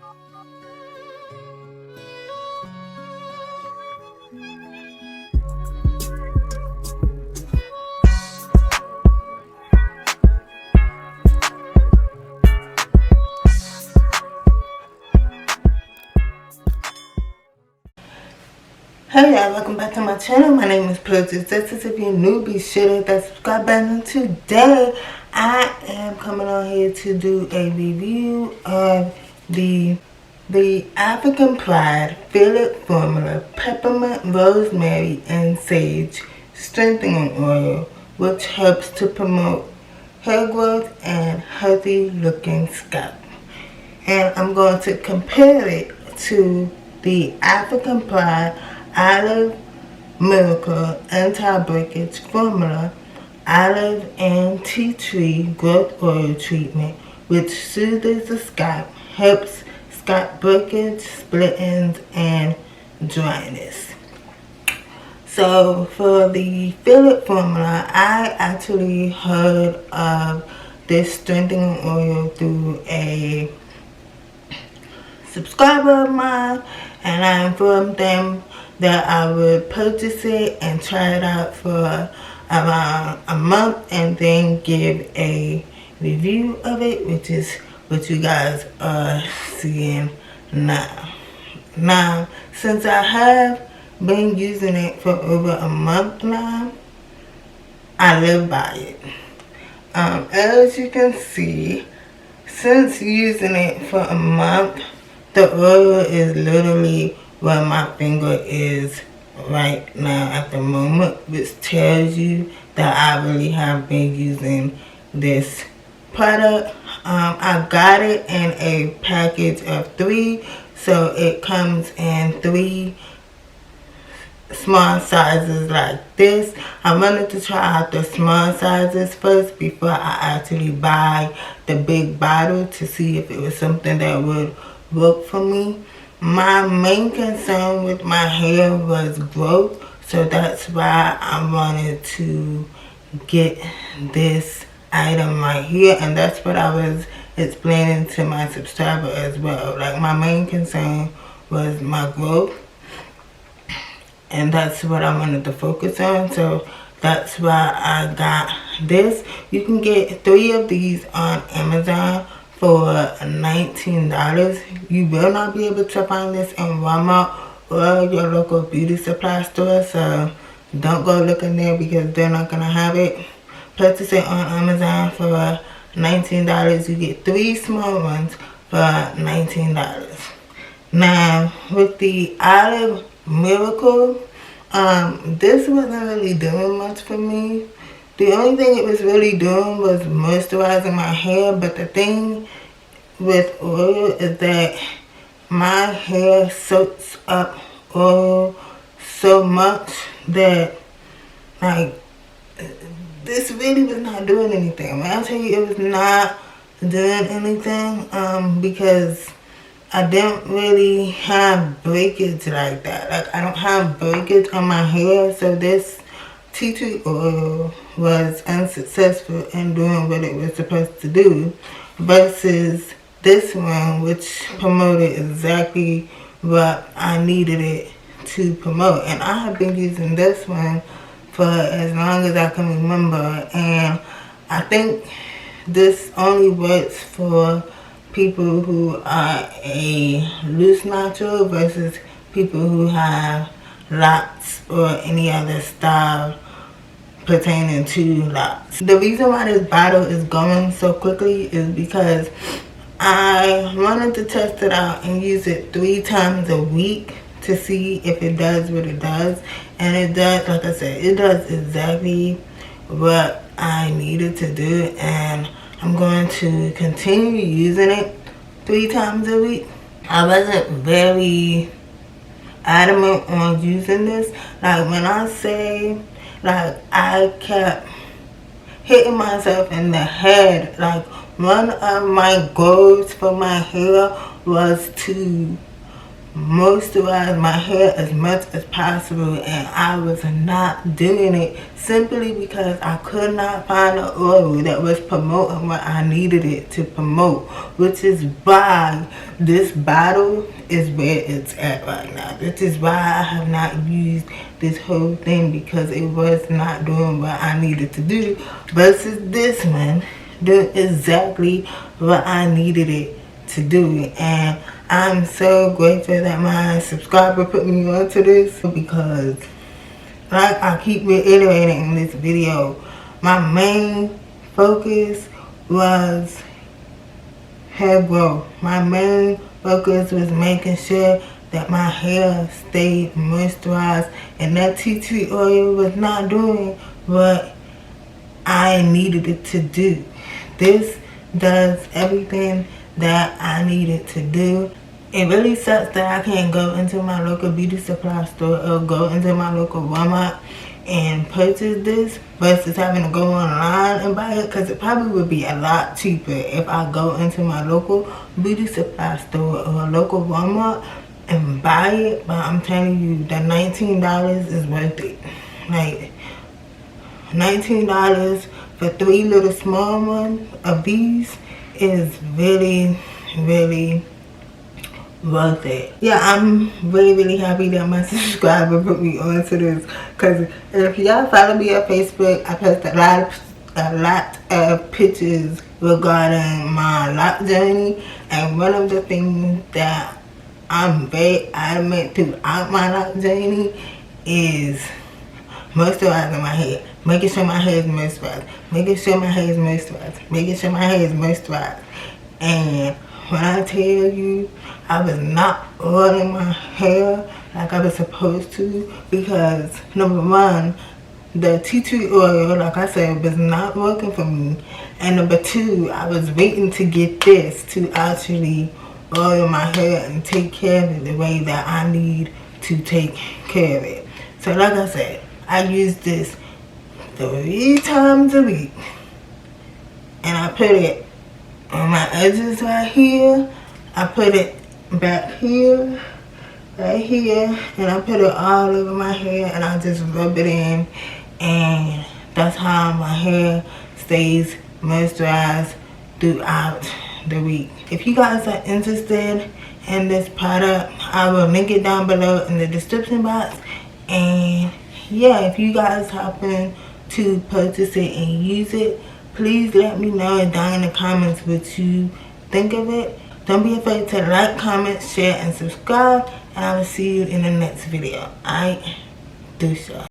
Hey y'all, welcome back to my channel. My name is Purchase Justice. If you're new, be sure to hit that subscribe button. Today, I am coming on here to do a review of the African Pride Feel It Formula Peppermint, Rosemary, and Sage Strengthening Oil, which helps to promote hair growth and healthy looking scalp. And I'm going to compare it to the African Pride Olive Miracle Anti-Breakage Formula Olive and Tea Tree Growth Oil Treatment, which soothes the scalp, helps scalp breakage, split ends, and dryness. So for the Feel It Formula, I actually heard of this strengthening oil through a subscriber of mine, and I informed them that I would purchase it and try it out for around a month and then give a review of it, which is what you guys are seeing now. Now, since I have been using it for over a month now, I live by it. As you can see, since using it for a month, the oil is literally where my finger is right now at the moment, which tells you that I really have been using this product. I got it in a package of 3, so it comes in 3 small sizes like this. I wanted to try out the small sizes first before I actually buy the big bottle to see if it was something that would work for me. My main concern with my hair was growth, so that's why I wanted to get this item right here, and that's what I was explaining to my subscriber as well. Like, my main concern was my growth, and that's what I wanted to focus on, so that's why I got this. You can get 3 of these on Amazon for $19. You will not be able to find this in Walmart or your local beauty supply store, so don't go looking there because they're not going to have it. Purchase it on Amazon for $19. You get 3 small ones for $19. Now, with the Olive Miracle, this wasn't really doing much for me. The only thing it was really doing was moisturizing my hair, but the thing with oil is that my hair soaks up oil so much that, like, this really was not doing anything. When I tell you it was not doing anything, because I didn't really have breakage like that. Like, I don't have breakage on my hair, so this tea tree oil was unsuccessful in doing what it was supposed to do, versus this one, which promoted exactly what I needed it to promote. And I have been using this one for as long as I can remember, and I think this only works for people who are a loose natural versus people who have locks or any other style pertaining to locks. The reason why this bottle is going so quickly is because I wanted to test it out and use it 3 times a week to see if it does what it does. And it does, like I said, it does exactly what I needed to do. And I'm going to continue using it 3 times a week. I wasn't very adamant on using this. Like, when I say, like, I kept hitting myself in the head. Like, one of my goals for my hair was to moisturize my hair as much as possible, and I was not doing it simply because I could not find an oil that was promoting what I needed it to promote, which is why this bottle is where it's at right now. This is why I have not used this whole thing, because it was not doing what I needed to do, versus this one doing exactly what I needed it to do. And I'm so grateful that my subscriber put me onto this, because like I keep reiterating in this video, my main focus was hair growth. My main focus was making sure that my hair stayed moisturized, and that tea tree oil was not doing what I needed it to do. This does everything that I needed to do. It really sucks that I can't go into my local beauty supply store or go into my local Walmart and purchase this versus having to go online and buy it, because it probably would be a lot cheaper if I go into my local beauty supply store or a local Walmart and buy it. But I'm telling you, the $19 is worth it. Like, $19 for 3 little small ones of these is really, really worth it. Yeah, I'm really happy that my subscriber put me onto this, because if y'all follow me on Facebook, I post a lot of pictures regarding my lock journey, and one of the things that I'm very adamant throughout my lock journey is moisturizing my hair, making sure my hair is moisturized, making sure my hair is moisturized, making sure my hair is moisturized. And when I tell you, I was not oiling my hair like I was supposed to, because number one, the tea tree oil, like I said, was not working for me. And number two, I was waiting to get this to actually oil my hair and take care of it the way that I need to take care of it. So like I said, I use this 3 times a week, and I put it on my edges right here, I put it back here, right here, and I put it all over my hair, and I just rub it in, and that's how my hair stays moisturized throughout the week. If you guys are interested in this product, I will link it down below in the description box. And yeah, if you guys happen to purchase it and use it, please let me know down in the comments what you think of it. Don't be afraid to like, comment, share, and subscribe. And I will see you in the next video. Alright? Do so.